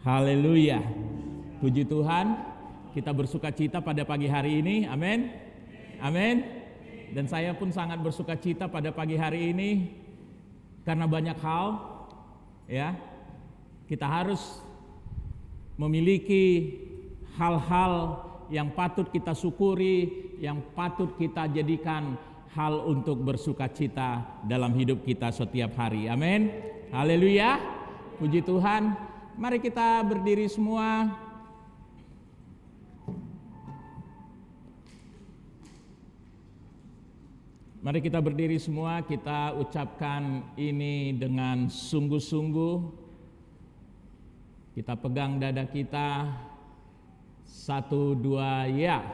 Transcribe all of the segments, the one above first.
Haleluya. Puji Tuhan, kita bersuka cita pada pagi hari ini. Amin. Amin. Dan saya pun sangat bersuka cita pada pagi hari ini karena banyak hal, ya. Kita harus memiliki hal-hal yang patut kita syukuri, yang patut kita jadikan hal untuk bersuka cita dalam hidup kita setiap hari. Amin. Haleluya. Puji Tuhan. Mari kita berdiri semua. Mari kita berdiri semua, kita ucapkan ini dengan sungguh-sungguh. Kita pegang dada kita. 1, 2, ya.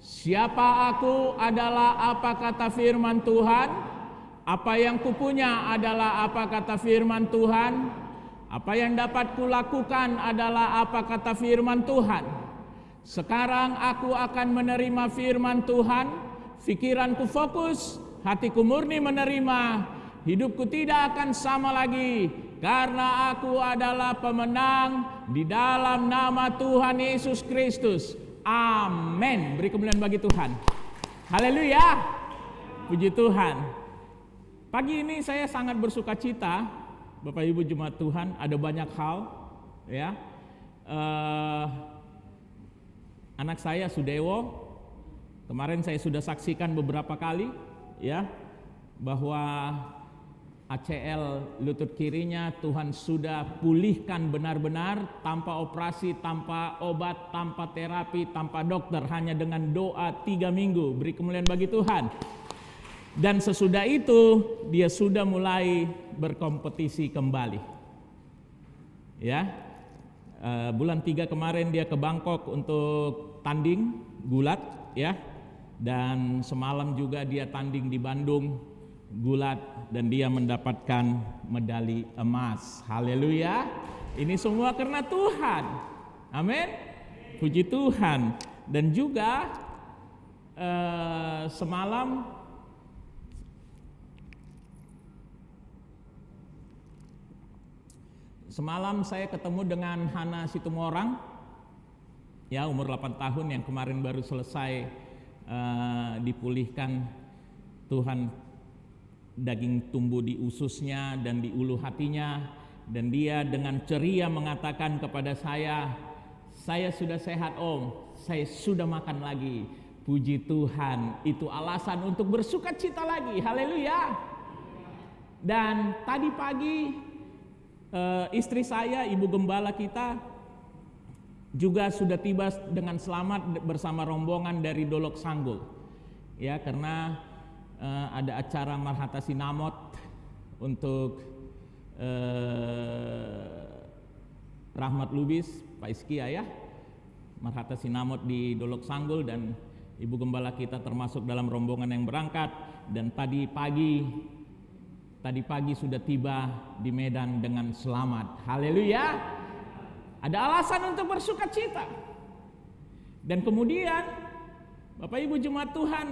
Siapa aku adalah apa kata firman Tuhan? Apa yang kupunya adalah apa kata firman Tuhan? Apa yang dapat kulakukan adalah apa kata firman Tuhan. Sekarang aku akan menerima firman Tuhan. Pikiranku fokus, hatiku murni menerima. Hidupku tidak akan sama lagi, karena aku adalah pemenang di dalam nama Tuhan Yesus Kristus. Amin. Beri kemuliaan bagi Tuhan. Haleluya. Puji Tuhan. Pagi ini saya sangat bersuka cita. Bapak Ibu jemaat Tuhan, ada banyak hal, ya. Anak saya Sudewo, kemarin saya sudah saksikan beberapa kali, ya, bahwa ACL lutut kirinya Tuhan sudah pulihkan benar-benar tanpa operasi, tanpa obat, tanpa terapi, tanpa dokter, hanya dengan doa 3 minggu. Beri kemuliaan bagi Tuhan. Dan sesudah itu dia sudah mulai berkompetisi kembali. Ya, bulan 3 kemarin dia ke Bangkok untuk tanding gulat, ya. Dan semalam juga dia tanding di Bandung gulat dan dia mendapatkan medali emas. Haleluya. Ini semua karena Tuhan. Amin. Puji Tuhan. Dan juga semalam saya ketemu dengan Hana Situmorang, ya, umur 8 tahun yang kemarin baru selesai dipulihkan Tuhan daging tumbuh di ususnya dan di ulu hatinya, dan dia dengan ceria mengatakan kepada saya sudah sehat Om, saya sudah makan lagi. Puji Tuhan, itu alasan untuk bersuka cita lagi. Haleluya. Dan tadi pagi istri saya, ibu gembala kita, juga sudah tiba dengan selamat bersama rombongan dari Dolok Sanggul. Ya, karena ada acara Marhata Sinamot untuk Rahmat Lubis, Pak Iskia, ya. Marhata Sinamot di Dolok Sanggul, dan ibu gembala kita termasuk dalam rombongan yang berangkat. Dan tadi pagi sudah tiba di Medan dengan selamat. Haleluya. Ada alasan untuk bersuka cita. Dan kemudian Bapak Ibu jemaat Tuhan,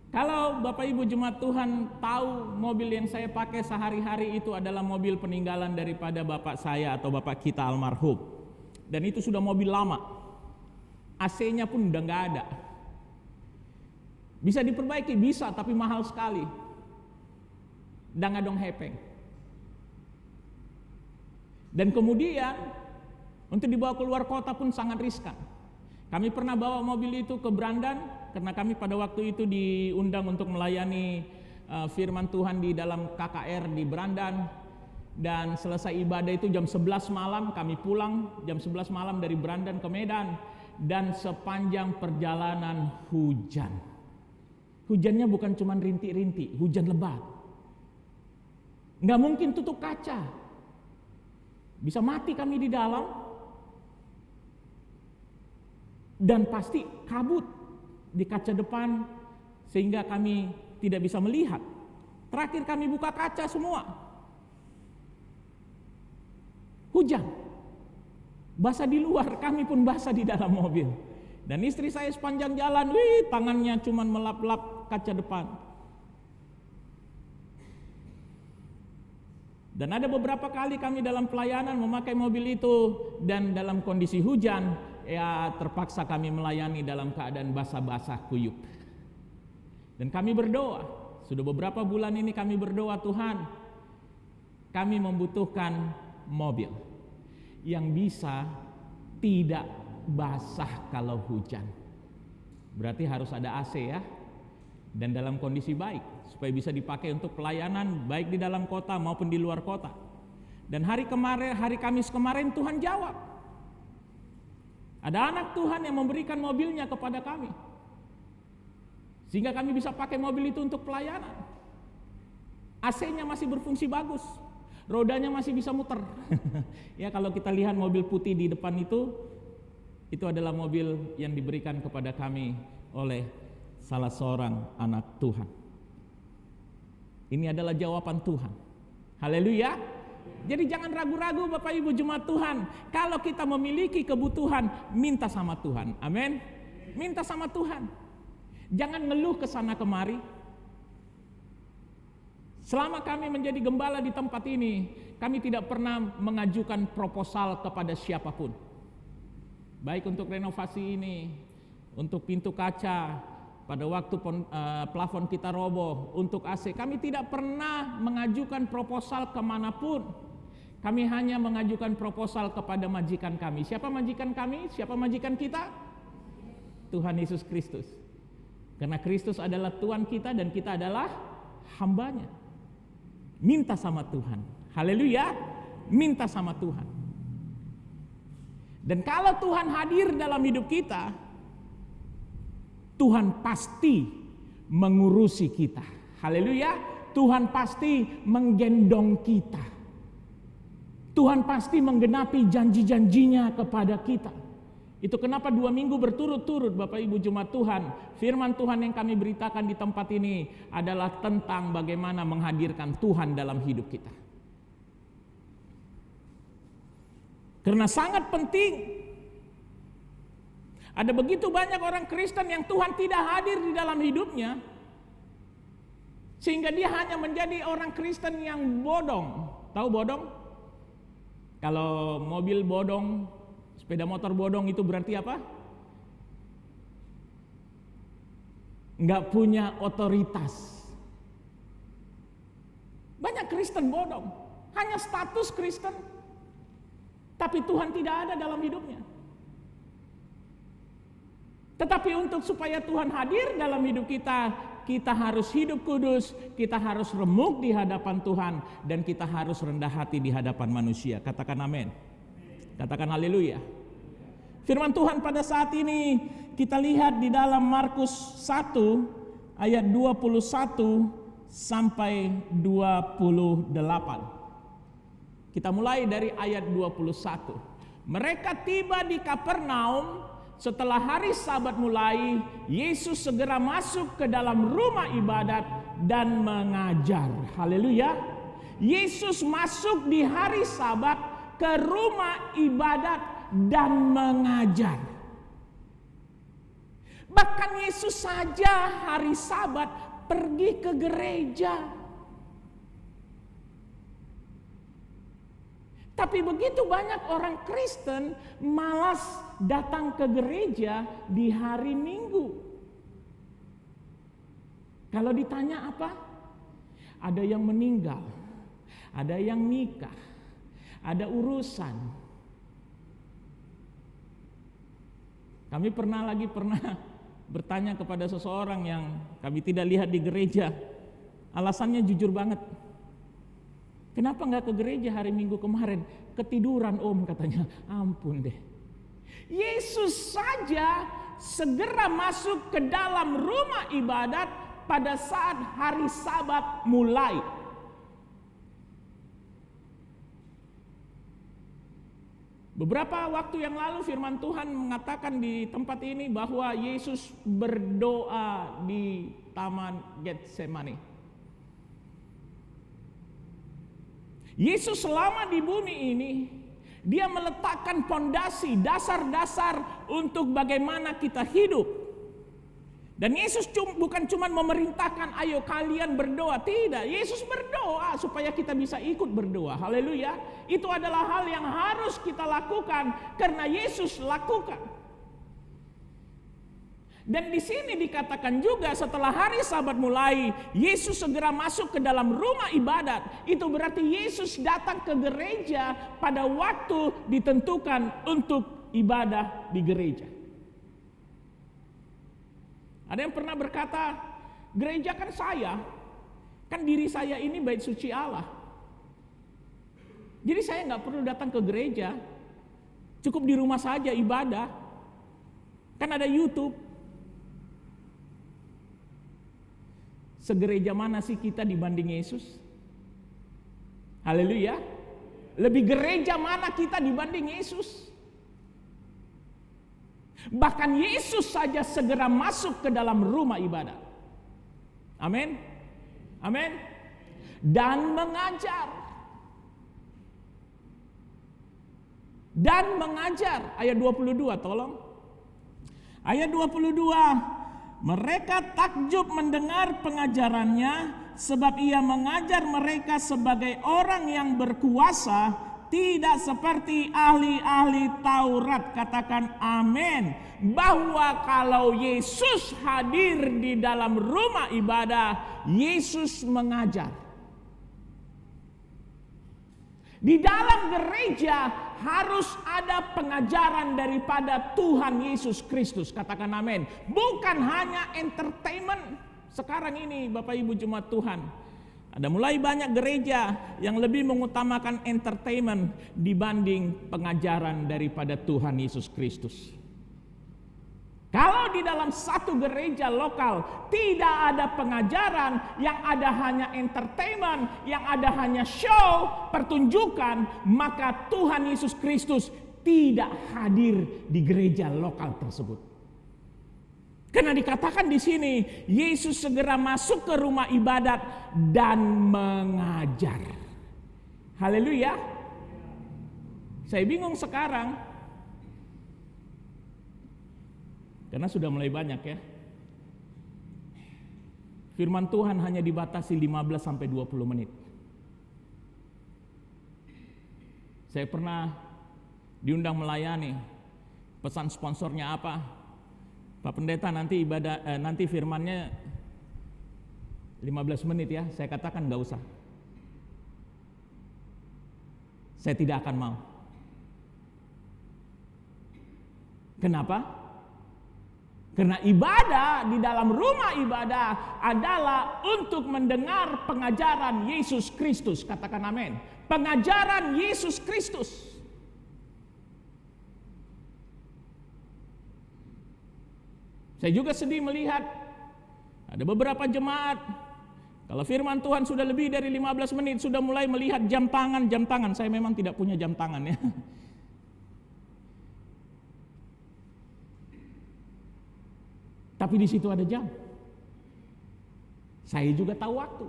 kalau Bapak Ibu jemaat Tuhan tahu mobil yang saya pakai sehari-hari itu adalah mobil peninggalan daripada bapak saya atau bapak kita almarhum. Dan itu sudah mobil lama. AC-nya pun udah gak ada. Bisa diperbaiki, bisa, tapi mahal sekali. Dangadong hepeng. Dan kemudian untuk dibawa keluar kota pun sangat riskan. Kami pernah bawa mobil itu ke Brandan karena kami pada waktu itu diundang untuk melayani firman Tuhan di dalam KKR di Brandan. Dan selesai ibadah itu jam 11 malam, kami pulang jam 11 malam dari Brandan ke Medan. Dan sepanjang perjalanan hujan. Hujannya bukan cuma rintik-rintik, hujan lebat. Nggak mungkin tutup kaca. Bisa mati kami di dalam. Dan pasti kabut di kaca depan sehingga kami tidak bisa melihat. Terakhir kami buka kaca semua. Hujan. Basah di luar, kami pun basah di dalam mobil. Dan istri saya sepanjang jalan, tangannya cuma melap-lap kaca depan. Dan ada beberapa kali kami dalam pelayanan memakai mobil itu, dan dalam kondisi hujan, ya terpaksa kami melayani dalam keadaan basah-basah kuyup. Dan kami berdoa, sudah beberapa bulan ini kami berdoa, Tuhan, kami membutuhkan mobil yang bisa tidak basah kalau hujan. Berarti harus ada AC ya, dan dalam kondisi baik, supaya bisa dipakai untuk pelayanan baik di dalam kota maupun di luar kota. Dan hari Kamis kemarin Tuhan jawab. Ada anak Tuhan yang memberikan mobilnya kepada kami, sehingga kami bisa pakai mobil itu untuk pelayanan. AC-nya masih berfungsi bagus, rodanya masih bisa muter. Ya, kalau kita lihat mobil putih di depan itu adalah mobil yang diberikan kepada kami oleh salah seorang anak Tuhan. Ini adalah jawaban Tuhan. Haleluya. Jadi jangan ragu-ragu Bapak Ibu jemaat Tuhan. Kalau kita memiliki kebutuhan, minta sama Tuhan. Amin. Minta sama Tuhan. Jangan ngeluh ke sana kemari. Selama kami menjadi gembala di tempat ini, kami tidak pernah mengajukan proposal kepada siapapun. Baik untuk renovasi ini, untuk pintu kaca, pada waktu plafon kita roboh, untuk AC, kami tidak pernah mengajukan proposal kemanapun. Kami hanya mengajukan proposal kepada majikan kami. Siapa majikan kami? Siapa majikan kita? Tuhan Yesus Kristus. Karena Kristus adalah Tuhan kita dan kita adalah hambanya. Minta sama Tuhan. Haleluya. Minta sama Tuhan. Dan kalau Tuhan hadir dalam hidup kita, Tuhan pasti mengurusi kita. Haleluya. Tuhan pasti menggendong kita. Tuhan pasti menggenapi janji-janjinya kepada kita. Itu kenapa 2 minggu berturut-turut Bapak Ibu jemaat Tuhan, firman Tuhan yang kami beritakan di tempat ini adalah tentang bagaimana menghadirkan Tuhan dalam hidup kita. Karena sangat penting. Ada begitu banyak orang Kristen yang Tuhan tidak hadir di dalam hidupnya, sehingga dia hanya menjadi orang Kristen yang bodong. Tahu bodong? Kalau mobil bodong, sepeda motor bodong itu berarti apa? Enggak punya otoritas. Banyak Kristen bodong, hanya status Kristen, tapi Tuhan tidak ada dalam hidupnya. Tetapi untuk supaya Tuhan hadir dalam hidup kita, kita harus hidup kudus, kita harus remuk di hadapan Tuhan, dan kita harus rendah hati di hadapan manusia. Katakan amin. Katakan haleluya. Firman Tuhan pada saat ini kita lihat di dalam Markus 1 ayat 21 sampai 28. Kita mulai dari ayat 21. Mereka tiba di Kapernaum. Setelah hari Sabat mulai, Yesus segera masuk ke dalam rumah ibadat dan mengajar. Haleluya. Yesus masuk di hari Sabat ke rumah ibadat dan mengajar. Bahkan Yesus saja hari Sabat pergi ke gereja. Tapi begitu banyak orang Kristen malas datang ke gereja di hari Minggu. Kalau ditanya apa? Ada yang meninggal, ada yang nikah, ada urusan. Kami pernah bertanya kepada seseorang yang kami tidak lihat di gereja. Alasannya jujur banget. Kenapa nggak ke gereja hari Minggu kemarin? Ketiduran om, katanya. Ampun deh. Yesus saja segera masuk ke dalam rumah ibadat pada saat hari Sabat mulai. Beberapa waktu yang lalu firman Tuhan mengatakan di tempat ini bahwa Yesus berdoa di Taman Getsemani. Yesus selama di bumi ini, dia meletakkan pondasi, dasar-dasar untuk bagaimana kita hidup. Dan Yesus bukan cuma memerintahkan ayo kalian berdoa, tidak. Yesus berdoa supaya kita bisa ikut berdoa. Haleluya. Itu adalah hal yang harus kita lakukan karena Yesus lakukan. Dan di sini dikatakan juga setelah hari Sabat mulai, Yesus segera masuk ke dalam rumah ibadat. Itu berarti Yesus datang ke gereja pada waktu ditentukan untuk ibadah di gereja. Ada yang pernah berkata, gereja kan saya, kan diri saya ini bait suci Allah. Jadi saya nggak perlu datang ke gereja, cukup di rumah saja ibadah. Kan ada YouTube. Segereja mana sih kita dibanding Yesus? Haleluya. Lebih gereja mana kita dibanding Yesus? Bahkan Yesus saja segera masuk ke dalam rumah ibadat. Amin. Amin. Dan mengajar. Dan mengajar. Ayat 22 tolong. Ayat 22. Mereka takjub mendengar pengajarannya sebab ia mengajar mereka sebagai orang yang berkuasa, tidak seperti ahli-ahli Taurat. Katakan amin. Bahwa kalau Yesus hadir di dalam rumah ibadah, Yesus mengajar. Di dalam gereja harus ada pengajaran daripada Tuhan Yesus Kristus. Katakan amin. Bukan hanya entertainment. Sekarang ini Bapak Ibu jemaat Tuhan, ada mulai banyak gereja yang lebih mengutamakan entertainment dibanding pengajaran daripada Tuhan Yesus Kristus. Kalau di dalam satu gereja lokal tidak ada pengajaran, yang ada hanya entertainment, yang ada hanya show, pertunjukan, maka Tuhan Yesus Kristus tidak hadir di gereja lokal tersebut. Karena dikatakan di sini, Yesus segera masuk ke rumah ibadat dan mengajar. Haleluya. Saya bingung sekarang, karena sudah mulai banyak ya. Firman Tuhan hanya dibatasi 15-20 menit. Saya pernah diundang melayani. Pesan sponsornya apa? Pak Pendeta nanti nanti firmannya 15 menit ya. Saya katakan enggak usah. Saya tidak akan mau. Kenapa? Karena ibadah di dalam rumah ibadah adalah untuk mendengar pengajaran Yesus Kristus. Katakan amin. Pengajaran Yesus Kristus. Saya juga sedih melihat ada beberapa jemaat, kalau firman Tuhan sudah lebih dari 15 menit sudah mulai melihat jam tangan. Saya memang tidak punya jam tangan ya. Tapi di situ ada jam. Saya juga tahu waktu.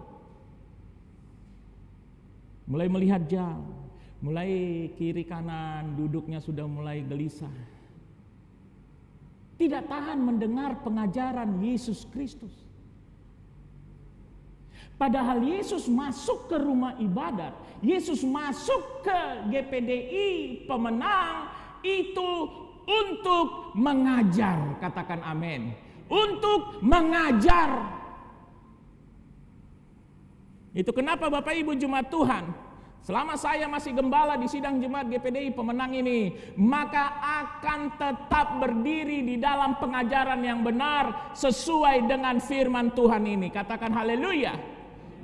Mulai melihat jam, mulai kiri kanan, duduknya sudah mulai gelisah. Tidak tahan mendengar pengajaran Yesus Kristus. Padahal Yesus masuk ke rumah ibadat, Yesus masuk ke GPDI Pemenang itu untuk mengajar. Katakan amin. Untuk mengajar. Itu kenapa Bapak Ibu jemaat Tuhan, selama saya masih gembala di sidang jemaat GPDI Pemenang ini, maka akan tetap berdiri di dalam pengajaran yang benar sesuai dengan firman Tuhan ini. Katakan haleluya.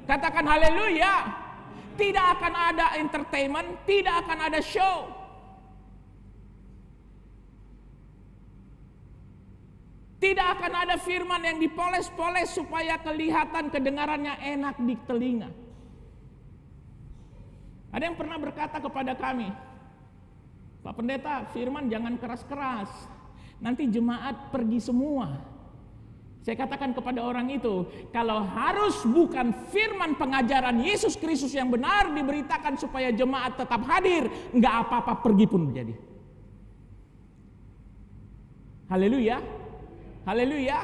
Katakan haleluya. Tidak akan ada entertainment, tidak akan ada show. Tidak akan ada firman yang dipoles-poles supaya kelihatan kedengarannya enak di telinga. Ada yang pernah berkata kepada kami, Pak Pendeta, firman jangan keras-keras, nanti jemaat pergi semua. Saya katakan kepada orang itu, kalau harus bukan firman pengajaran Yesus Kristus yang benar diberitakan supaya jemaat tetap hadir, enggak apa-apa pergi pun menjadi. Haleluya. Haleluya.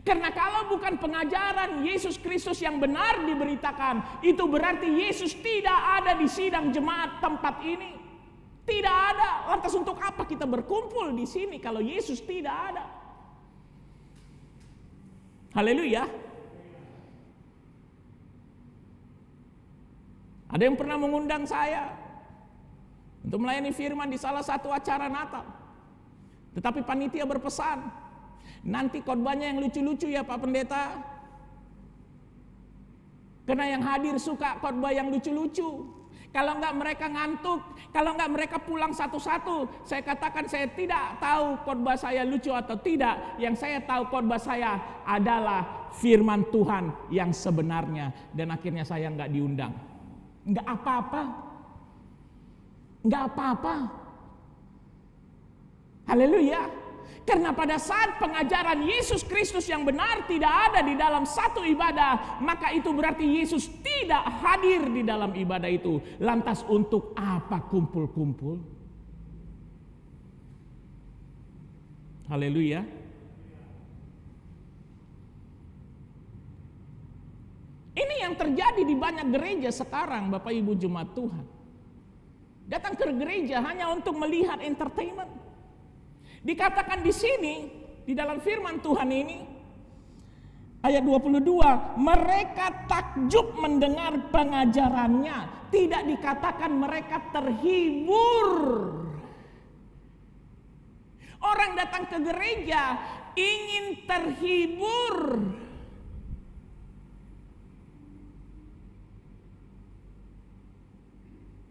Karena kalau bukan pengajaran Yesus Kristus yang benar diberitakan, itu berarti Yesus tidak ada di sidang jemaat tempat ini. Tidak ada. Lantas untuk apa kita berkumpul di sini kalau Yesus tidak ada? Haleluya. Ada yang pernah mengundang saya untuk melayani firman di salah satu acara Natal. Tetapi panitia berpesan, nanti khotbahnya yang lucu-lucu ya Pak Pendeta. Karena yang hadir suka khotbah yang lucu-lucu. Kalau enggak mereka ngantuk, kalau enggak mereka pulang satu-satu. Saya katakan saya tidak tahu khotbah saya lucu atau tidak. Yang saya tahu khotbah saya adalah firman Tuhan yang sebenarnya. Dan akhirnya saya enggak diundang. Enggak apa-apa. Enggak apa-apa. Haleluya. Karena pada saat pengajaran Yesus Kristus yang benar tidak ada di dalam satu ibadah, maka itu berarti Yesus tidak hadir di dalam ibadah itu. Lantas untuk apa kumpul-kumpul? Haleluya. Ini yang terjadi di banyak gereja sekarang, Bapak Ibu Jemaat Tuhan. Datang ke gereja hanya untuk melihat entertainment. Dikatakan di sini, di dalam firman Tuhan ini, ayat 22, mereka takjub mendengar pengajarannya. Tidak dikatakan mereka terhibur. Orang datang ke gereja ingin terhibur.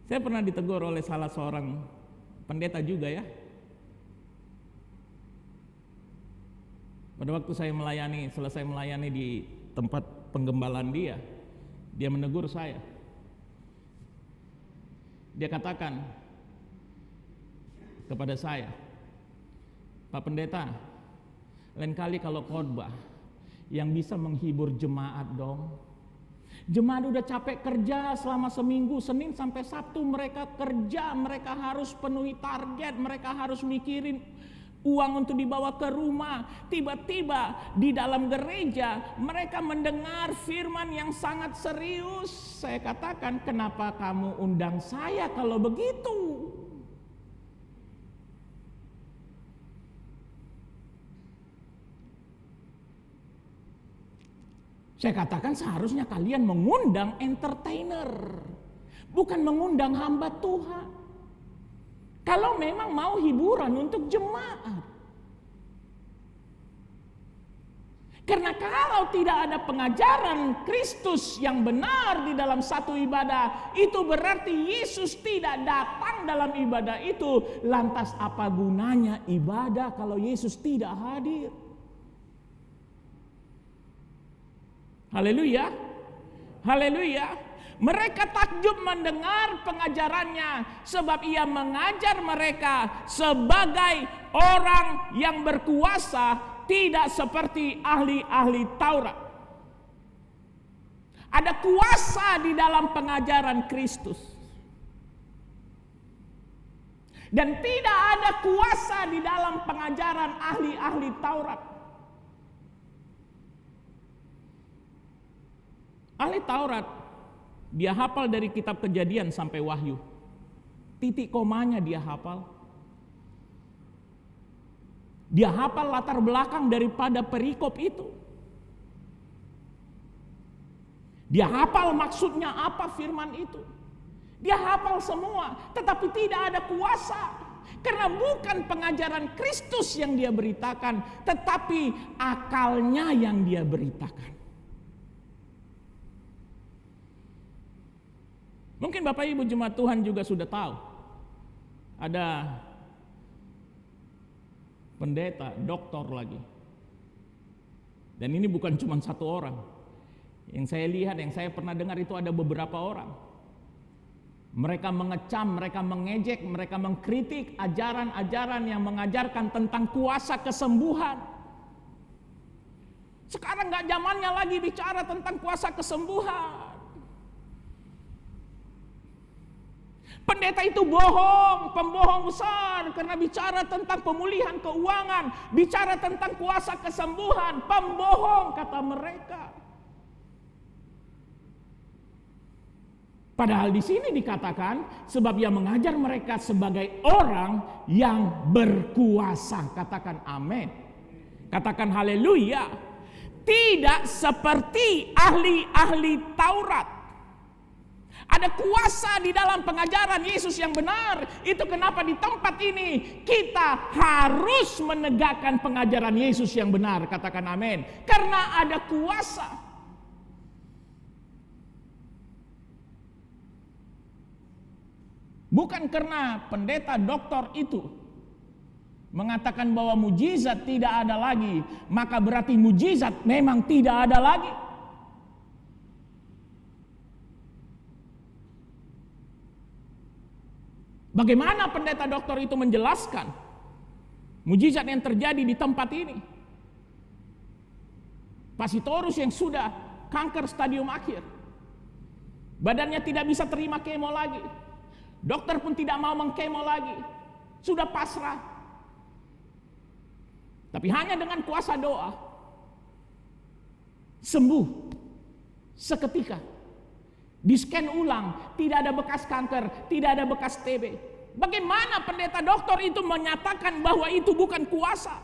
Saya pernah ditegur oleh salah seorang pendeta juga ya. Pada waktu saya selesai melayani di tempat penggembalaan dia menegur saya. Dia katakan kepada saya, Pak Pendeta, lain kali kalau khotbah yang bisa menghibur jemaat dong. Jemaat udah capek kerja selama seminggu, Senin sampai Sabtu mereka kerja, mereka harus penuhi target, mereka harus mikirin uang untuk dibawa ke rumah. Tiba-tiba di dalam gereja mereka mendengar firman yang sangat serius. Saya katakan, kenapa kamu undang saya kalau begitu? Saya katakan seharusnya kalian mengundang entertainer, bukan mengundang hamba Tuhan. Kalau memang mau hiburan untuk jemaat. Karena kalau tidak ada pengajaran Kristus yang benar di dalam satu ibadah, itu berarti Yesus tidak datang dalam ibadah itu. Lantas apa gunanya ibadah kalau Yesus tidak hadir? Haleluya. Haleluya. Mereka takjub mendengar pengajarannya sebab ia mengajar mereka sebagai orang yang berkuasa, tidak seperti ahli-ahli Taurat. Ada kuasa di dalam pengajaran Kristus. Dan tidak ada kuasa di dalam pengajaran ahli-ahli Taurat. Ahli Taurat, dia hafal dari kitab Kejadian sampai Wahyu. Titik komanya dia hafal. Dia hafal latar belakang daripada perikop itu. Dia hafal maksudnya apa firman itu. Dia hafal semua, tetapi tidak ada kuasa. Karena bukan pengajaran Kristus yang dia beritakan, tetapi akalnya yang dia beritakan. Mungkin Bapak Ibu Jemaat Tuhan juga sudah tahu, ada pendeta, doktor lagi. Dan ini bukan cuma satu orang. Yang saya lihat, yang saya pernah dengar itu ada beberapa orang. Mereka mengecam, mereka mengejek, mereka mengkritik ajaran-ajaran yang mengajarkan tentang kuasa kesembuhan. Sekarang gak zamannya lagi bicara tentang kuasa kesembuhan. Pendeta itu bohong, pembohong besar, karena bicara tentang pemulihan keuangan, bicara tentang kuasa kesembuhan, pembohong kata mereka. Padahal di sini dikatakan sebab ia mengajar mereka sebagai orang yang berkuasa. Katakan amin. Katakan haleluya. Tidak seperti ahli-ahli Taurat. Ada kuasa di dalam pengajaran Yesus yang benar. Itu kenapa di tempat ini kita harus menegakkan pengajaran Yesus yang benar. Katakan amin. Karena ada kuasa. Bukan karena pendeta doktor itu mengatakan bahwa mujizat tidak ada lagi, maka berarti mujizat memang tidak ada lagi. Bagaimana pendeta dokter itu menjelaskan mujizat yang terjadi di tempat ini? Pasitorus yang sudah kanker stadium akhir, badannya tidak bisa terima kemo lagi, dokter pun tidak mau mengkemo lagi, sudah pasrah. Tapi hanya dengan kuasa doa sembuh seketika. Di scan ulang, tidak ada bekas kanker, tidak ada bekas TB. Bagaimana pendeta dokter itu menyatakan bahwa itu bukan kuasa?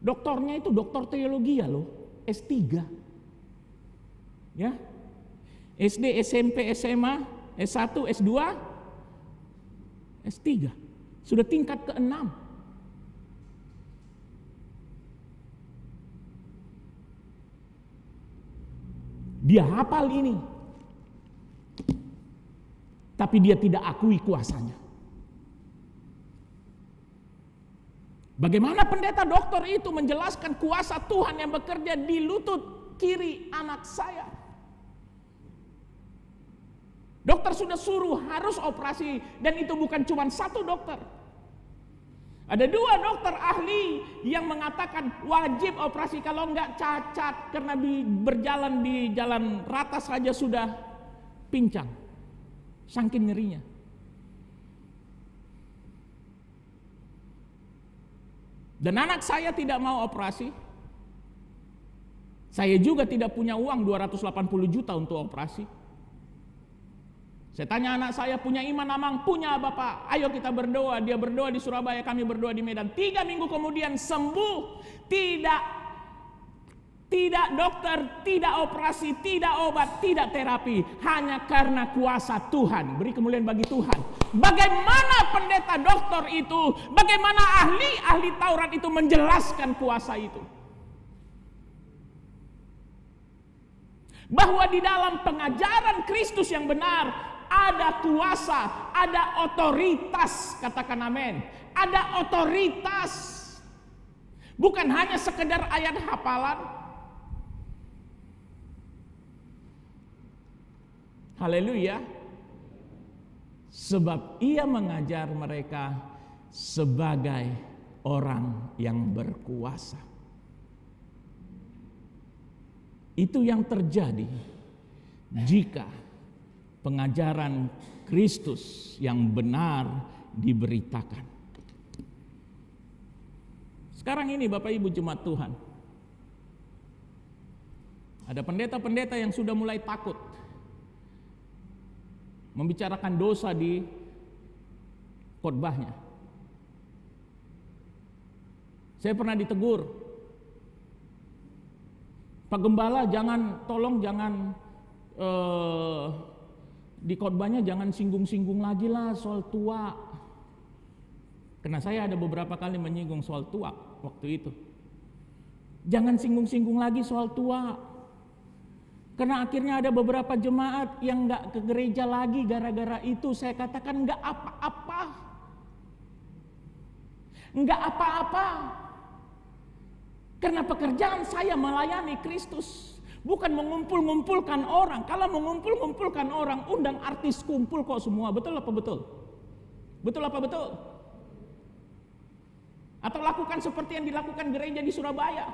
Doktornya itu doktor teologi ya loh, S3. Ya. SD, SMP, SMA, S1, S2, S3. Sudah tingkat ke-6. Dia hafal ini, tapi dia tidak akui kuasanya. Bagaimana pendeta dokter itu menjelaskan kuasa Tuhan yang bekerja di lutut kiri anak saya? Dokter sudah suruh harus operasi, dan itu bukan cuma satu dokter. Ada 2 dokter ahli yang mengatakan wajib operasi, kalau enggak cacat, karena berjalan di jalan rata saja sudah pincang, saking nyerinya. Dan anak saya tidak mau operasi. Saya juga tidak punya uang 280 juta untuk operasi. Saya tanya anak saya, punya iman Amang? Punya Bapak. Ayo kita berdoa. Dia berdoa di Surabaya, kami berdoa di Medan. 3 minggu kemudian sembuh. Tidak dokter, tidak operasi, tidak obat, tidak terapi. Hanya karena kuasa Tuhan. Beri kemuliaan bagi Tuhan. Bagaimana pendeta dokter itu, bagaimana ahli Taurat itu menjelaskan kuasa itu? Bahwa di dalam pengajaran Kristus yang benar, ada kuasa, ada otoritas, katakan amin. Ada otoritas. Bukan hanya sekedar ayat hafalan. Haleluya. Sebab ia mengajar mereka sebagai orang yang berkuasa. Itu yang terjadi jika pengajaran Kristus yang benar diberitakan. Sekarang ini Bapak Ibu jemaat Tuhan, ada pendeta-pendeta yang sudah mulai takut membicarakan dosa di khotbahnya. Saya pernah ditegur, Pak Gembala tolong jangan di khotbahnya jangan singgung-singgung lagi lah soal tua. Karena saya ada beberapa kali menyinggung soal tua waktu itu. Jangan singgung-singgung lagi soal tua. Karena akhirnya ada beberapa jemaat yang gak ke gereja lagi gara-gara itu. Saya katakan gak apa-apa. Gak apa-apa. Karena pekerjaan saya melayani Kristus. Bukan mengumpul-ngumpulkan orang. Kalau mengumpul-ngumpulkan orang, undang artis kumpul kok semua. Betul apa betul? Betul apa betul? Atau lakukan seperti yang dilakukan gereja di Surabaya.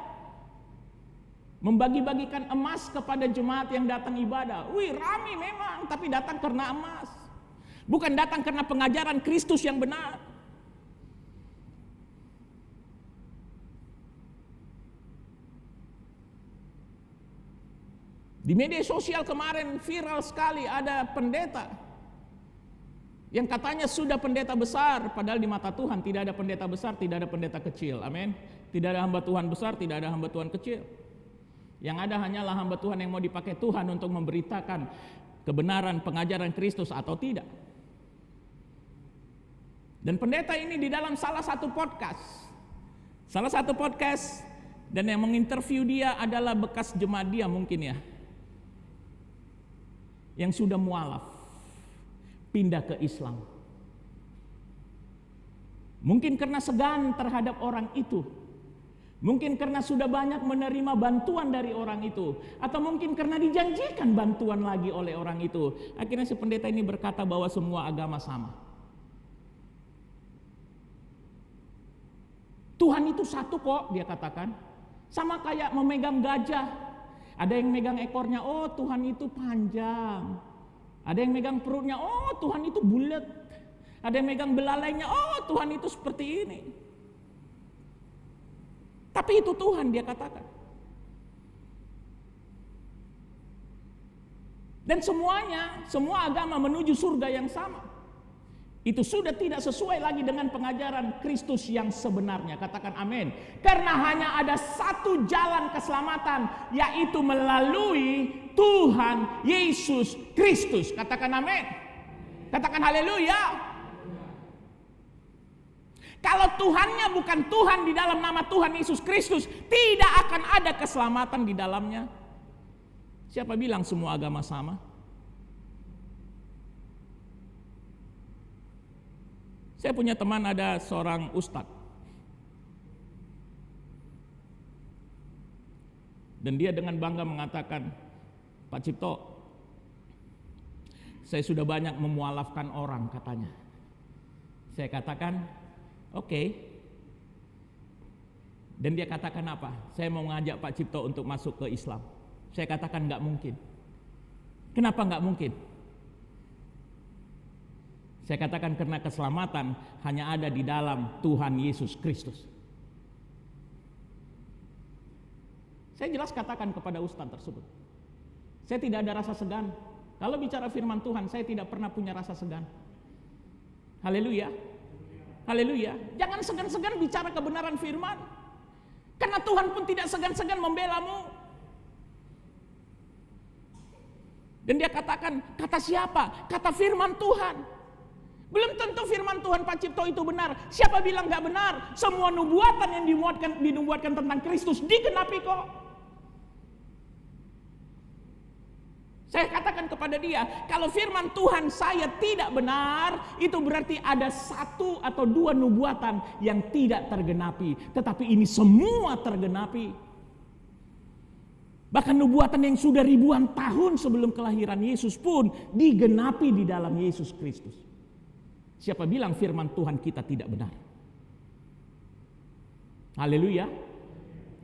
membagi-bagikan emas kepada jemaat yang datang ibadah. Wih, rame memang, tapi datang karena emas. Bukan datang karena pengajaran Kristus yang benar. Di media sosial kemarin viral sekali ada pendeta yang katanya sudah pendeta besar, padahal di mata Tuhan tidak ada pendeta besar, tidak ada pendeta kecil. Amin. Tidak ada hamba Tuhan besar, tidak ada hamba Tuhan kecil. Yang ada hanyalah hamba Tuhan yang mau dipakai Tuhan untuk memberitakan kebenaran pengajaran Kristus atau tidak. Dan pendeta ini di dalam salah satu podcast, dan yang menginterview dia adalah bekas jemaat dia mungkin ya, yang sudah mualaf, pindah ke Islam. Mungkin karena segan terhadap orang itu, mungkin karena sudah banyak menerima bantuan dari orang itu, atau mungkin karena dijanjikan bantuan lagi oleh orang itu. Akhirnya si pendeta ini berkata bahwa semua agama sama. Tuhan itu satu kok, dia katakan. Sama kayak memegang gajah. Ada yang megang ekornya, oh Tuhan itu panjang. Ada yang megang perutnya, oh Tuhan itu bulat. Ada yang megang belalainya, oh Tuhan itu seperti ini. Tapi itu Tuhan, dia katakan. Dan semuanya, semua agama menuju surga yang sama. Itu sudah tidak sesuai lagi dengan pengajaran Kristus yang sebenarnya. Katakan amin. Karena hanya ada satu jalan keselamatan, yaitu melalui Tuhan Yesus Kristus. Katakan amin. Katakan haleluya. Kalau Tuhannya bukan Tuhan di dalam nama Tuhan Yesus Kristus, tidak akan ada keselamatan di dalamnya. Siapa bilang semua agama sama? Saya punya teman, ada seorang ustadz. Dan dia dengan bangga mengatakan, Pak Cipto, saya sudah banyak memualafkan orang katanya. Saya katakan, oke. Dan dia katakan apa? Saya mau ngajak Pak Cipto untuk masuk ke Islam. Saya katakan nggak mungkin. Kenapa nggak mungkin? Saya katakan karena keselamatan hanya ada di dalam Tuhan Yesus Kristus. Saya jelas katakan kepada ustadz tersebut, saya tidak ada rasa segan. Kalau bicara firman Tuhan, saya tidak pernah punya rasa segan. Haleluya. Haleluya. Jangan segan-segan bicara kebenaran firman. Karena Tuhan pun tidak segan-segan membelamu. Dan dia katakan, kata siapa? Kata firman Tuhan. Belum tentu firman Tuhan Pak Cipto itu benar. Siapa bilang gak benar? Semua nubuatan yang dinubuatkan tentang Kristus digenapi kok. Saya katakan kepada dia, kalau firman Tuhan saya tidak benar, itu berarti ada satu atau dua nubuatan yang tidak tergenapi. Tetapi ini semua tergenapi. Bahkan nubuatan yang sudah ribuan tahun sebelum kelahiran Yesus pun digenapi di dalam Yesus Kristus. Siapa bilang firman Tuhan kita tidak benar? Haleluya.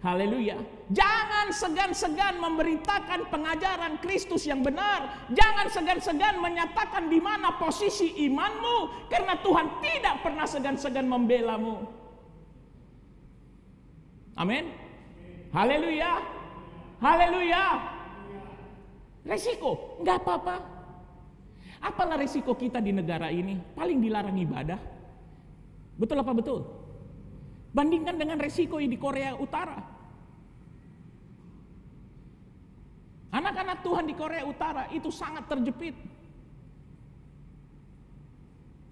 Haleluya. Jangan segan-segan memberitakan pengajaran Kristus yang benar. Jangan segan-segan menyatakan di mana posisi imanmu, karena Tuhan tidak pernah segan-segan membelamu. Amin. Haleluya. Haleluya. Resiko, enggak apa-apa. Apalah resiko kita di negara ini? Paling dilarang ibadah. Betul apa betul? Bandingkan dengan resiko di Korea Utara. Anak-anak Tuhan di Korea Utara itu sangat terjepit.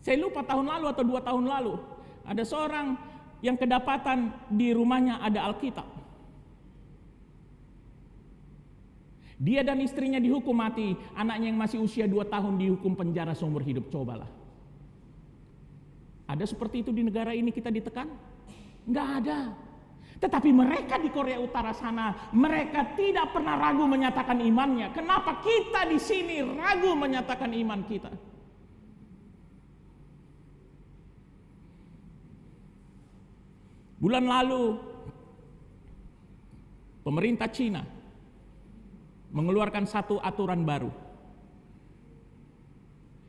Saya lupa tahun lalu atau 2 tahun lalu, ada seorang yang kedapatan di rumahnya ada Alkitab. Dia dan istrinya dihukum mati, anaknya yang masih usia 2 tahun dihukum penjara seumur hidup. Cobalah. Ada seperti itu di negara ini kita ditekan? Enggak ada. Tetapi mereka di Korea Utara sana, mereka tidak pernah ragu menyatakan imannya. Kenapa kita di sini ragu menyatakan iman kita? Bulan lalu, pemerintah Cina mengeluarkan satu aturan baru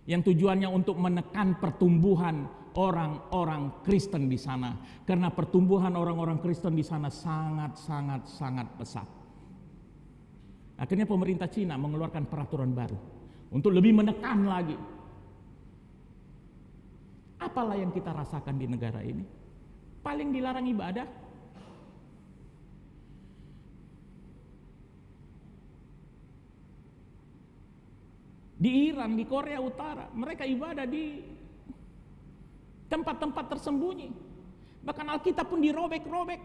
yang tujuannya untuk menekan pertumbuhan orang-orang Kristen di sana, karena pertumbuhan orang-orang Kristen di sana sangat pesat. Akhirnya pemerintah Cina mengeluarkan peraturan baru untuk lebih menekan lagi. Apalah yang kita rasakan di negara ini? Paling dilarang ibadah. Di Iran, di Korea Utara, mereka ibadah di tempat-tempat tersembunyi. Bahkan Alkitab pun dirobek-robek.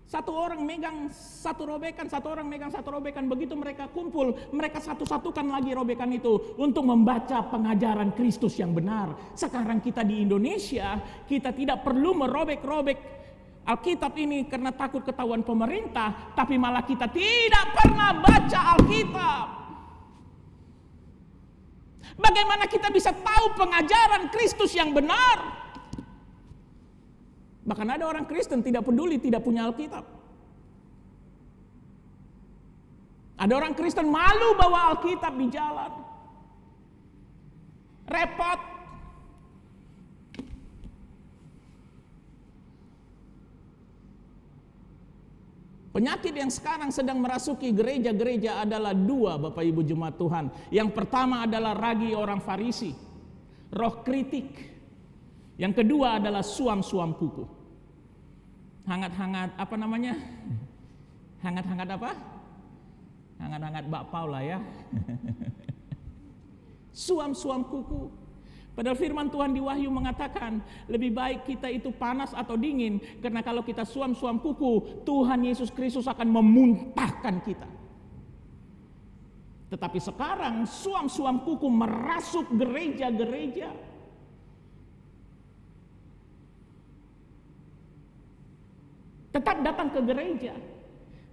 Satu orang megang satu robekan, satu orang megang satu robekan. Begitu mereka kumpul, mereka satu-satukan lagi robekan itu untuk membaca pengajaran Kristus yang benar. Sekarang kita di Indonesia, kita tidak perlu merobek-robek Alkitab ini karena takut ketahuan pemerintah, tapi malah kita tidak pernah baca Alkitab. Bagaimana kita bisa tahu pengajaran Kristus yang benar? Bahkan ada orang Kristen tidak peduli, tidak punya Alkitab. Ada orang Kristen malu bawa Alkitab di jalan. Repot. Penyakit yang sekarang sedang merasuki gereja-gereja adalah dua, Bapak Ibu jemaat Tuhan. Yang pertama adalah ragi orang Farisi, roh kritik. Yang kedua adalah suam-suam kuku. Hangat-hangat apa namanya? Hangat-hangat apa? Hangat-hangat bakpao lah ya. Suam-suam kuku. Padahal firman Tuhan di Wahyu mengatakan lebih baik kita itu panas atau dingin, karena kalau kita suam-suam kuku, Tuhan Yesus Kristus akan memuntahkan kita. Tetapi sekarang suam-suam kuku merasuk gereja-gereja. Tetap datang ke gereja,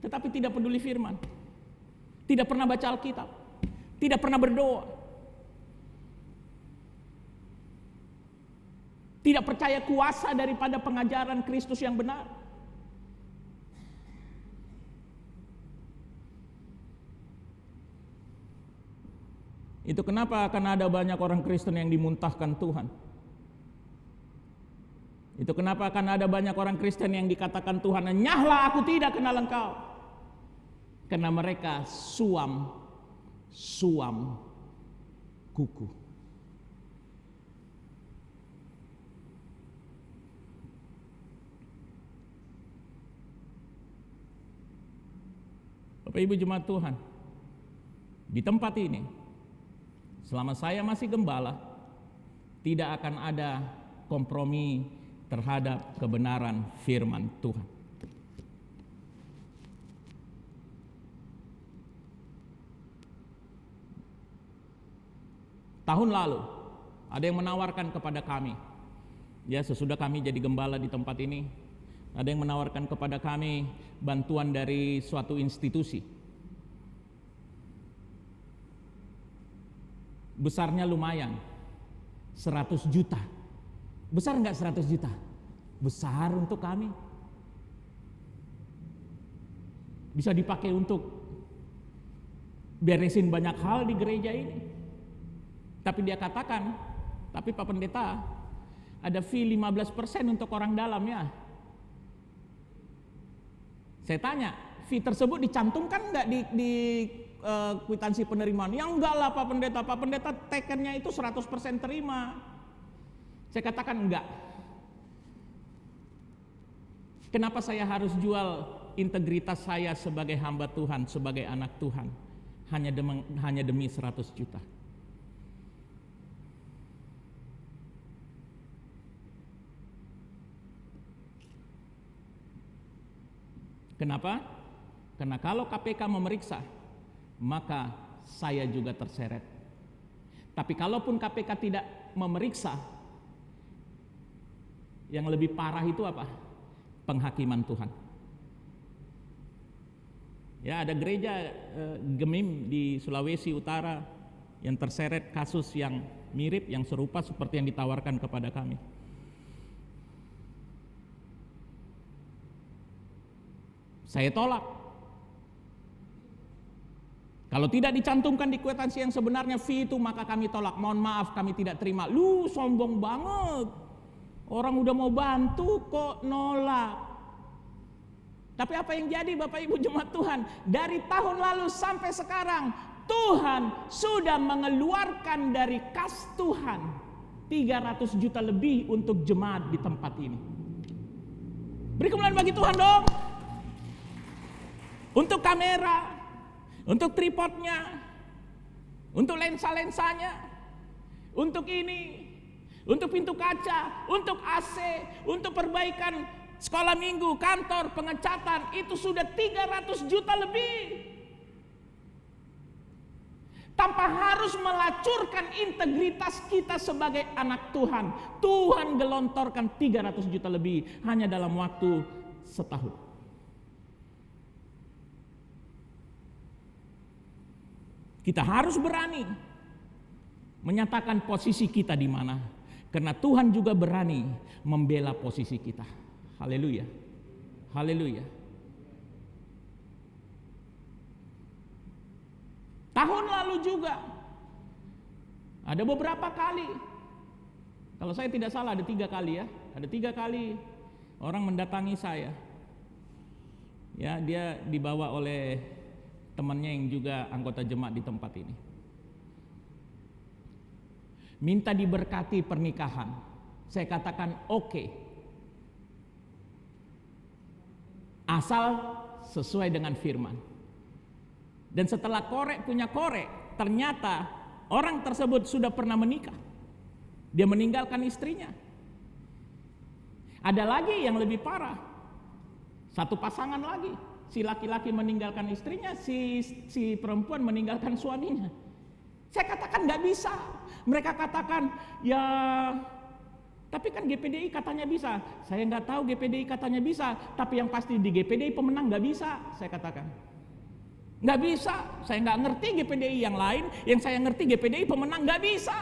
tetapi tidak peduli firman, tidak pernah baca Alkitab, tidak pernah berdoa, tidak percaya kuasa daripada pengajaran Kristus yang benar. Itu kenapa akan ada banyak orang Kristen yang dimuntahkan Tuhan. Itu kenapa akan ada banyak orang Kristen yang dikatakan Tuhan, "Nyahlah, aku tidak kenal engkau." Karena mereka suam kuku. Bapak Ibu jemaat Tuhan, di tempat ini, selama saya masih gembala, tidak akan ada kompromi terhadap kebenaran firman Tuhan. Tahun lalu ada yang menawarkan kepada kami, ya sesudah kami jadi gembala di tempat ini, ada yang menawarkan kepada kami bantuan dari suatu institusi. Besarnya lumayan, 100 juta. Besar enggak 100 juta? Besar untuk kami. Bisa dipakai untuk beresin banyak hal di gereja ini. Tapi dia katakan, tapi Pak Pendeta, ada fee 15% untuk orang dalam ya. Saya tanya, fee tersebut dicantumkan enggak di kwitansi penerimaan? Ya enggak lah Pak Pendeta. Pak Pendeta tekennya itu 100% terima. Saya katakan enggak. Kenapa saya harus jual integritas saya sebagai hamba Tuhan, sebagai anak Tuhan, hanya demi 100 juta? Kenapa? Karena kalau KPK memeriksa, maka saya juga terseret. Tapi kalaupun KPK tidak memeriksa, yang lebih parah itu apa? Penghakiman Tuhan. Ya, ada gereja Gemim di Sulawesi Utara yang terseret kasus yang mirip, yang serupa seperti yang ditawarkan kepada kami. Saya tolak. Kalau tidak dicantumkan di kwitansi yang sebenarnya fee itu, maka kami tolak. Mohon maaf, kami tidak terima. Lu sombong banget. Orang udah mau bantu kok nolak. Tapi apa yang jadi Bapak Ibu jemaat Tuhan? Dari tahun lalu sampai sekarang, Tuhan sudah mengeluarkan dari kas Tuhan 300 juta lebih untuk jemaat di tempat ini. Beri kemuliaan bagi Tuhan dong. Untuk kamera, untuk tripodnya, untuk lensa-lensanya, untuk ini, untuk pintu kaca, untuk AC, untuk perbaikan sekolah minggu, kantor, pengecatan, itu sudah 300 juta lebih. Tanpa harus melacurkan integritas kita sebagai anak Tuhan, Tuhan gelontorkan 300 juta lebih hanya dalam waktu setahun. Kita harus berani menyatakan posisi kita di mana, karena Tuhan juga berani membela posisi kita. Haleluya. Haleluya. Tahun lalu juga ada beberapa kali, kalau saya tidak salah ada 3 kali ya, ada 3 kali orang mendatangi saya. Ya, dia dibawa oleh temannya yang juga anggota jemaat di tempat ini. Minta diberkati pernikahan. Saya katakan oke. Asal sesuai dengan firman. Dan setelah punya korek, ternyata orang tersebut sudah pernah menikah. Dia meninggalkan istrinya. Ada lagi yang lebih parah. Satu pasangan lagi. Si laki-laki meninggalkan istrinya, si perempuan meninggalkan suaminya. Saya katakan nggak bisa. Mereka katakan, ya tapi kan GPDI katanya bisa. Saya nggak tahu GPDI katanya bisa, tapi yang pasti di GPDI pemenang nggak bisa. Saya katakan, nggak bisa. Saya nggak ngerti GPDI yang lain. Yang saya ngerti GPDI pemenang nggak bisa.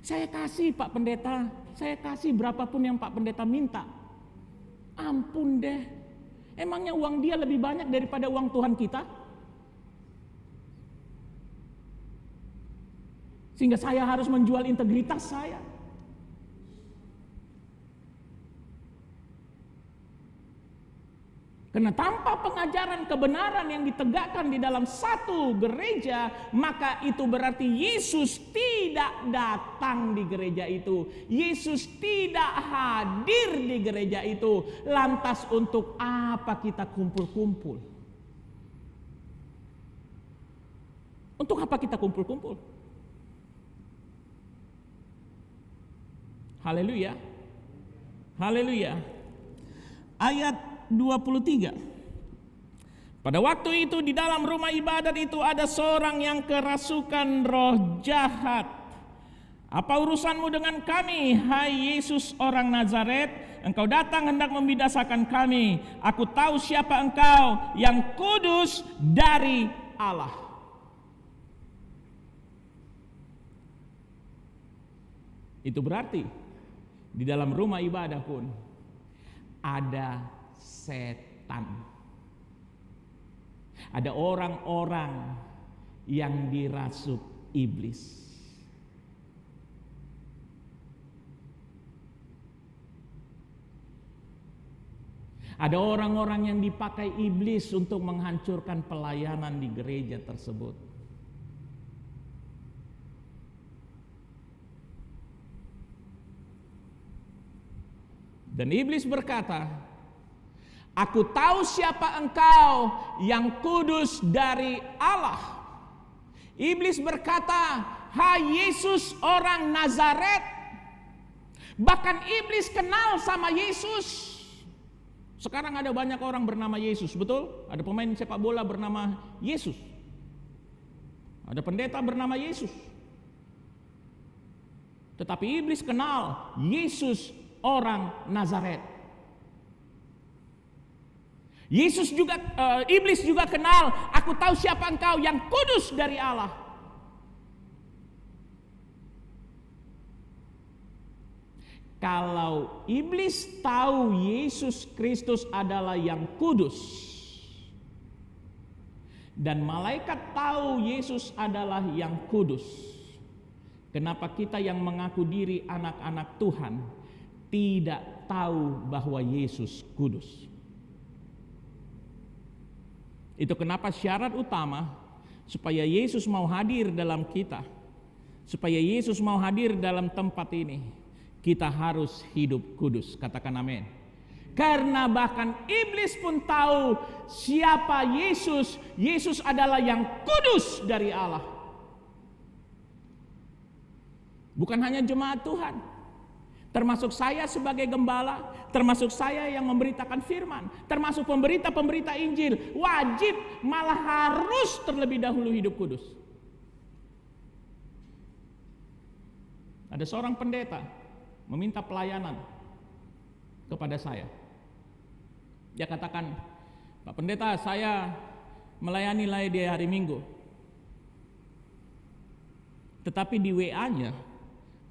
Saya kasih Pak Pendeta, saya kasih berapapun yang Pak Pendeta minta. Ampun deh, emangnya uang dia lebih banyak daripada uang Tuhan kita? Sehingga saya harus menjual integritas saya. Karena tanpa pengajaran kebenaran yang ditegakkan di dalam satu gereja, maka itu berarti Yesus tidak datang di gereja itu. Yesus tidak hadir di gereja itu. Lantas untuk apa kita kumpul-kumpul? Untuk apa kita kumpul-kumpul? Haleluya. Haleluya. Ayat 23. Pada waktu itu di dalam rumah ibadat itu ada seorang yang kerasukan roh jahat. Apa urusanmu dengan kami, hai Yesus orang Nazaret? Engkau datang hendak membinasakan kami. Aku tahu siapa engkau, yang kudus dari Allah. Itu berarti di dalam rumah ibadah pun ada setan. Ada orang-orang yang dirasuk iblis. Ada orang-orang yang dipakai iblis untuk menghancurkan pelayanan di gereja tersebut. Dan iblis berkata, aku tahu siapa engkau, yang kudus dari Allah. Iblis berkata, hai Yesus orang Nazaret. Bahkan iblis kenal sama Yesus. Sekarang ada banyak orang bernama Yesus, betul? Ada pemain sepak bola bernama Yesus. Ada pendeta bernama Yesus. Tetapi iblis kenal Yesus orang Nazaret. Iblis juga kenal, aku tahu siapa engkau, yang kudus dari Allah. Kalau iblis tahu Yesus Kristus adalah yang kudus, Dan malaikat tahu Yesus adalah yang kudus. Kenapa kita yang mengaku diri anak-anak Tuhan tidak tahu bahwa Yesus kudus? Itu kenapa syarat utama supaya Yesus mau hadir dalam kita, supaya Yesus mau hadir dalam tempat ini, kita harus hidup kudus. Katakan amin. Karena bahkan iblis pun tahu siapa Yesus. Yesus adalah yang kudus dari Allah. Bukan hanya jemaat Tuhan, termasuk saya sebagai gembala, termasuk saya yang memberitakan firman, termasuk pemberita-pemberita Injil, wajib malah harus terlebih dahulu hidup kudus. Ada seorang pendeta meminta pelayanan kepada saya. Dia katakan, Pak Pendeta, saya melayani di hari Minggu. Tetapi di WA-nya,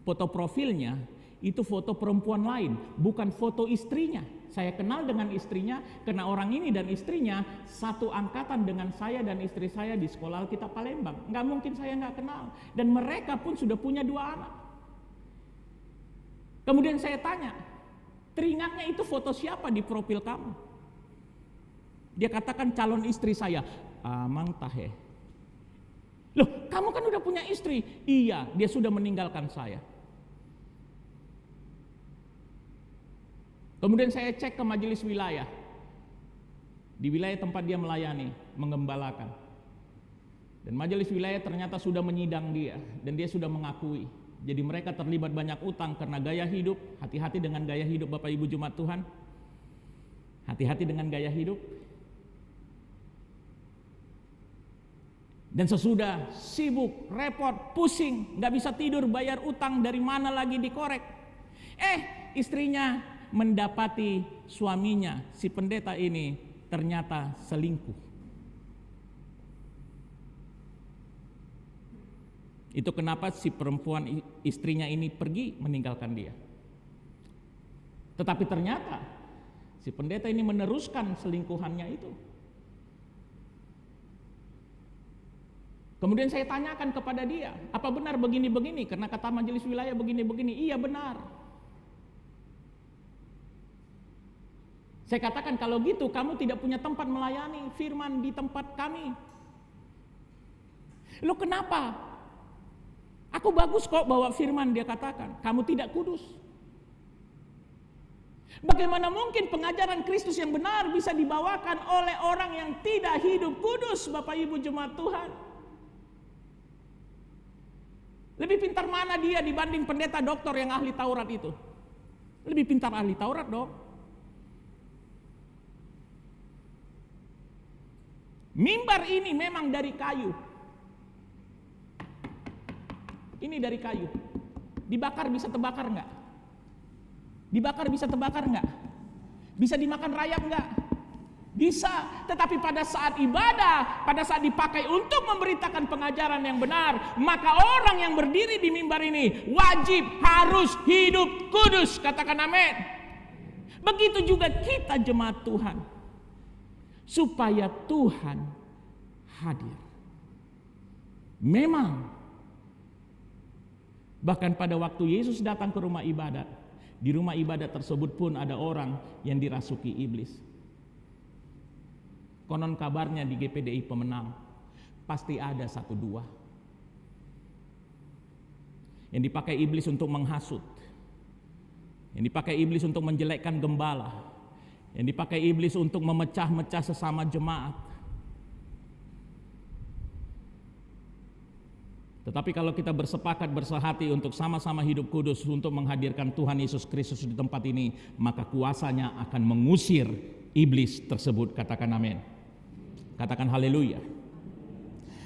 foto profilnya itu foto perempuan lain, bukan foto istrinya. Saya kenal dengan istrinya karena orang ini dan istrinya satu angkatan dengan saya dan istri saya di sekolah Alkitab Palembang. Nggak mungkin saya nggak kenal. Dan mereka pun sudah punya 2 anak. Kemudian saya tanya, teringatnya itu foto siapa di profil kamu? Dia katakan calon istri saya. Amang tahe. Loh, kamu kan udah punya istri. Iya, dia sudah meninggalkan saya. Kemudian saya cek ke majelis wilayah. Di wilayah tempat dia melayani, menggembalakan. Dan majelis wilayah ternyata sudah menyidang dia. Dan dia sudah mengakui. Jadi mereka terlibat banyak utang karena gaya hidup. Hati-hati dengan gaya hidup Bapak Ibu Jemaat Tuhan. Hati-hati dengan gaya hidup. Dan sesudah sibuk, repot, pusing, gak bisa tidur, bayar utang, dari mana lagi dikorek. Istrinya mendapati suaminya, si pendeta ini ternyata selingkuh. Itu kenapa si perempuan istrinya ini pergi meninggalkan dia. Tetapi ternyata si pendeta ini meneruskan selingkuhannya itu. Kemudian saya tanyakan kepada dia, apa benar begini-begini? Karena kata majelis wilayah begini-begini. Iya benar. Saya katakan kalau gitu kamu tidak punya tempat melayani firman di tempat kami. Loh kenapa? Aku bagus kok bawa firman, dia katakan. Kamu tidak kudus. Bagaimana mungkin pengajaran Kristus yang benar bisa dibawakan oleh orang yang tidak hidup kudus, Bapak Ibu Jemaat Tuhan? Lebih pintar mana dia dibanding pendeta doktor yang ahli Taurat itu? Lebih pintar ahli Taurat dong. Mimbar ini memang dari kayu. Ini dari kayu. Dibakar bisa terbakar enggak? Dibakar bisa terbakar enggak? Bisa dimakan rayap enggak? Bisa, tetapi pada saat ibadah, pada saat dipakai untuk memberitakan pengajaran yang benar, maka orang yang berdiri di mimbar ini wajib harus hidup kudus. Katakan amin. Begitu juga kita jemaat Tuhan, supaya Tuhan hadir. Memang, bahkan pada waktu Yesus datang ke rumah ibadat, di rumah ibadat tersebut pun ada orang yang dirasuki iblis. Konon kabarnya di GPDI Pemenang pasti ada 1-2 yang dipakai iblis untuk menghasut, yang dipakai iblis untuk menjelekkan gembala, yang dipakai iblis untuk memecah-mecah sesama jemaat. Tetapi kalau kita bersepakat, bersehati untuk sama-sama hidup kudus untuk menghadirkan Tuhan Yesus Kristus di tempat ini, maka kuasanya akan mengusir iblis tersebut. Katakan amin. Katakan haleluya.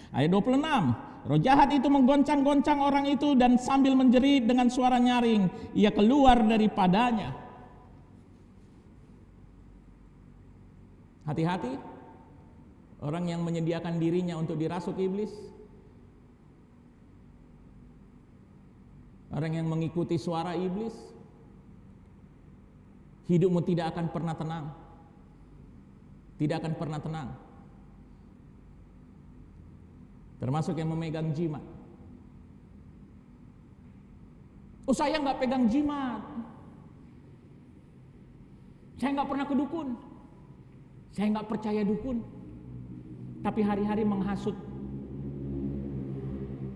Ayat 26, roh jahat itu menggoncang-goncang orang itu dan sambil menjerit dengan suara nyaring, ia keluar daripadanya. Hati-hati orang yang menyediakan dirinya untuk dirasuk iblis, orang yang mengikuti suara iblis, hidupmu tidak akan pernah tenang. Tidak akan pernah tenang. termasuk yang memegang jimat. Oh, saya nggak pegang jimat, saya nggak pernah ke dukun, saya nggak percaya dukun, tapi hari-hari menghasut.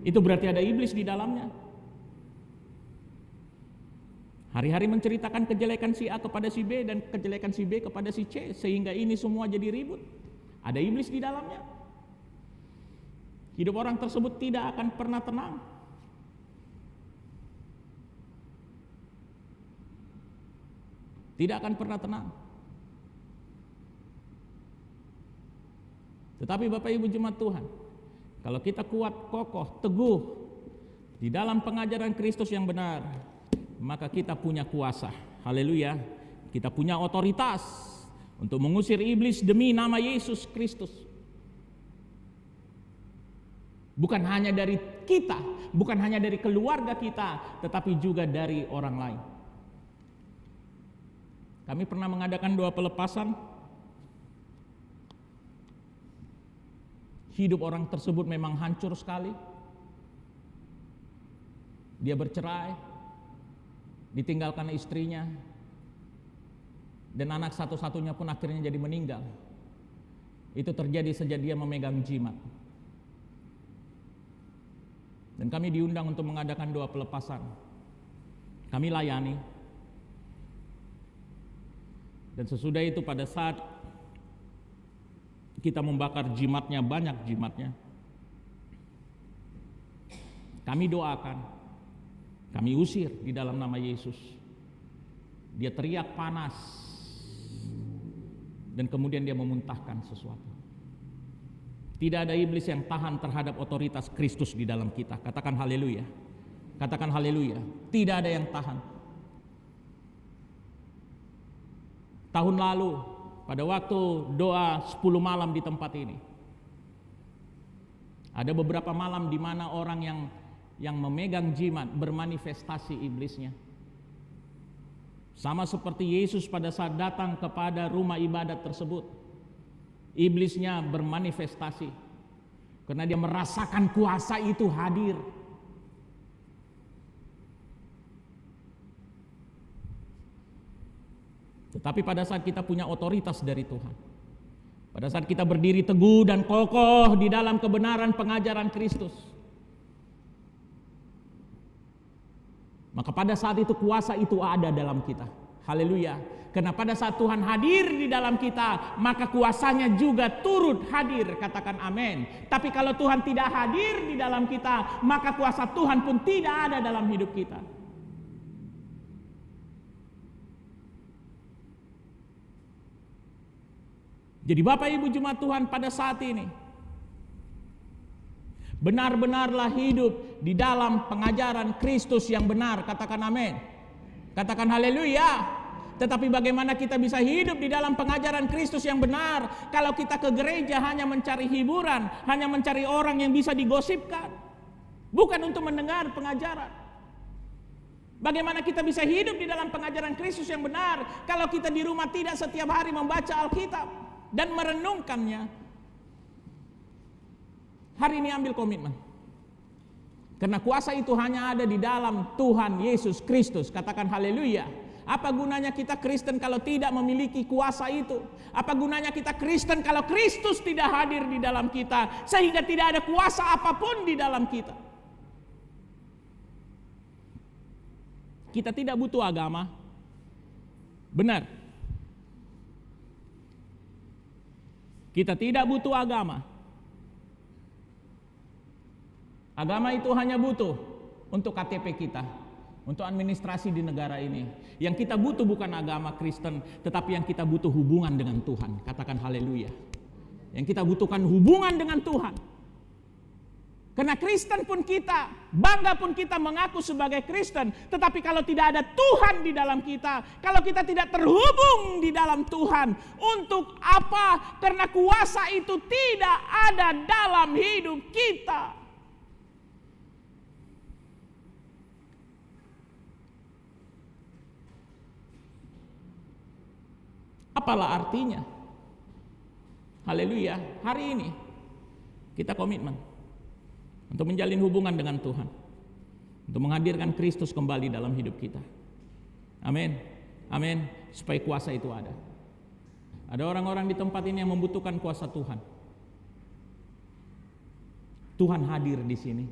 Itu berarti ada iblis di dalamnya. Hari-hari menceritakan kejelekan si A kepada si B dan kejelekan si B kepada si C, sehingga ini semua jadi ribut. Ada iblis di dalamnya. Hidup orang tersebut tidak akan pernah tenang. Tidak akan pernah tenang. Tetapi Bapak Ibu jemaat Tuhan, kalau kita kuat, kokoh, teguh di dalam pengajaran Kristus yang benar, maka kita punya kuasa. Haleluya. Kita punya otoritas untuk mengusir iblis demi nama Yesus Kristus. Bukan hanya dari kita, bukan hanya dari keluarga kita, tetapi juga dari orang lain. Kami pernah mengadakan 2 pelepasan. Hidup orang tersebut memang hancur sekali. Dia bercerai, ditinggalkan istrinya, dan anak satu-satunya pun akhirnya jadi meninggal. Itu terjadi sejak dia memegang jimat. Dan kami diundang untuk mengadakan 2 pelepasan. Kami layani. Dan sesudah itu pada saat kita membakar jimatnya, banyak jimatnya, kami doakan, kami usir di dalam nama Yesus. Dia teriak panas, dan kemudian dia memuntahkan sesuatu. Tidak ada iblis yang tahan terhadap otoritas Kristus di dalam kita. Katakan haleluya. Katakan haleluya. Tidak ada yang tahan. Tahun lalu, pada waktu doa 10 malam di tempat ini, ada beberapa malam di mana orang yang memegang jimat bermanifestasi iblisnya. Sama seperti Yesus pada saat datang kepada rumah ibadat tersebut, iblisnya bermanifestasi karena dia merasakan kuasa itu hadir. Tetapi pada saat kita punya otoritas dari Tuhan, pada saat kita berdiri teguh dan kokoh di dalam kebenaran pengajaran Kristus, maka pada saat itu kuasa itu ada dalam kita. Haleluya. Karena pada saat Tuhan hadir di dalam kita, maka kuasanya juga turut hadir. Katakan amin. Tapi kalau Tuhan tidak hadir di dalam kita, maka kuasa Tuhan pun tidak ada dalam hidup kita. Jadi Bapak Ibu jemaat Tuhan pada saat ini, benar-benarlah hidup di dalam pengajaran Kristus yang benar. Katakan amin. Katakan haleluya. Tetapi bagaimana kita bisa hidup di dalam pengajaran Kristus yang benar kalau kita ke gereja hanya mencari hiburan, hanya mencari orang yang bisa digosipkan, bukan untuk mendengar pengajaran? Bagaimana kita bisa hidup di dalam pengajaran Kristus yang benar kalau kita di rumah tidak setiap hari membaca Alkitab dan merenungkannya? Hari ini ambil komitmen. Karena kuasa itu hanya ada di dalam Tuhan Yesus Kristus. Katakan haleluya. Apa gunanya kita Kristen kalau tidak memiliki kuasa itu? Apa gunanya kita Kristen kalau Kristus tidak hadir di dalam kita, sehingga tidak ada kuasa apapun di dalam kita? Kita tidak butuh agama. Benar. Kita tidak butuh agama. Agama itu hanya butuh untuk KTP kita, untuk administrasi di negara ini. Yang kita butuh bukan agama Kristen, tetapi yang kita butuh hubungan dengan Tuhan. Katakan haleluya. Yang kita butuhkan hubungan dengan Tuhan. Karena Kristen pun kita, bangga pun kita mengaku sebagai Kristen, tetapi kalau tidak ada Tuhan di dalam kita, kalau kita tidak terhubung di dalam Tuhan, untuk apa? Karena kuasa itu tidak ada dalam hidup kita. Apalah artinya? Haleluya. Hari ini kita komitmen. untuk menjalin hubungan dengan Tuhan, untuk menghadirkan Kristus kembali dalam hidup kita. Amin, amin. Supaya kuasa itu ada. Ada orang-orang di tempat ini yang membutuhkan kuasa Tuhan. Tuhan hadir di sini.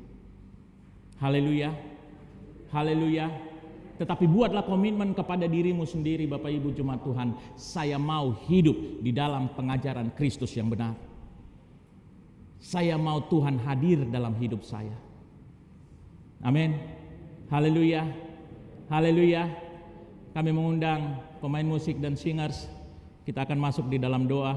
Haleluya, haleluya. Tetapi buatlah komitmen kepada dirimu sendiri, Bapak Ibu jemaat Tuhan. Saya mau hidup di dalam pengajaran Kristus yang benar. Saya mau Tuhan hadir dalam hidup saya. Amin. Haleluya, haleluya. Kami mengundang pemain musik dan singers. Kita akan masuk di dalam doa.